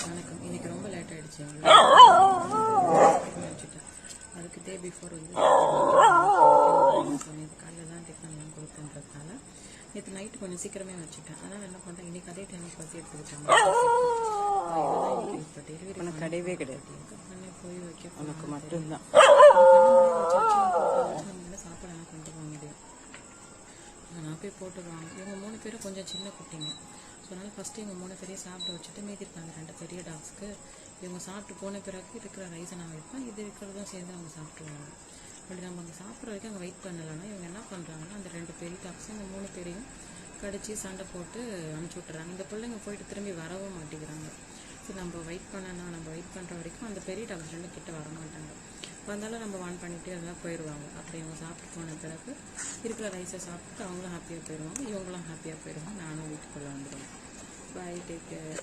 வணக்கம். இன்னைக்கு ரொம்ப லேட் ஆகிடுச்சு. வச்சுட்டேன். அதுக்கு டே பிஃபோர் வந்து காலையில் தான் டிஃபன்லாம் கொடுத்துன்றதுனால நேற்று நைட்டு கொஞ்சம் சீக்கிரமே வச்சுட்டேன். அதனால் என்ன பண்ணுறேன், இன்றைக்கி அதே டைமுக்கு பசி எடுத்துக்கிட்டாங்க. இப்போ டெலிவரி கிடையவே கிடையாது. பண்ணி போய் வைக்க உனக்கு மட்டும்தான் சாப்பாடெல்லாம் கொண்டு போக முடியும். நான் போய் போட்டுருவாங்க. இவங்க 3 பேரும் கொஞ்சம் சின்ன குட்டிங்க. ஸோ அதனால் ஃபஸ்ட்டு இவங்க 3 பேரையும் சாப்பிட வச்சுட்டு மீதி இருக்காங்க 2 பெரிய டாக்ஸ்க்கு. இவங்க சாப்பிட்டு போன பிறகு இருக்கிற ரைஸை நான் வைப்பேன். இது இருக்கிறதும் சேர்ந்து அவங்க சாப்பிட்ருவாங்க. அப்படி நம்ம அங்கே சாப்பிட்ற வரைக்கும் அங்கே வெயிட் பண்ணலைன்னா இவங்க என்ன பண்ணுறாங்கன்னா அந்த 2 பெரிய டாக்ஸும் இந்த 3 பேரையும் கடிச்சு சண்டை போட்டு அனுப்பிச்சி விட்டுறாங்க. இந்த பிள்ளைங்க போயிட்டு திரும்பி வரவும் மாட்டேங்கிறாங்க. சரி நம்ம வெயிட் பண்ணுற வரைக்கும் அந்த பெரிய டாக்ஸ் 2 கிட்ட வர மாட்டாங்க. வந்தாலும் நம்ம வான் பண்ணிகிட்டே இருந்தால் போயிடுவாங்க. அப்படி இவங்க சாப்பிட்டு போன பிறகு இருக்கிற ரைஸை சாப்பிட்டு அவங்களும் ஹாப்பியாக போயிடுவாங்க, இவங்களும் ஹாப்பியாக போயிடுவாங்க. நானும் வீட்டுக்குள்ளே வந்துடுவேன். Bye, take care.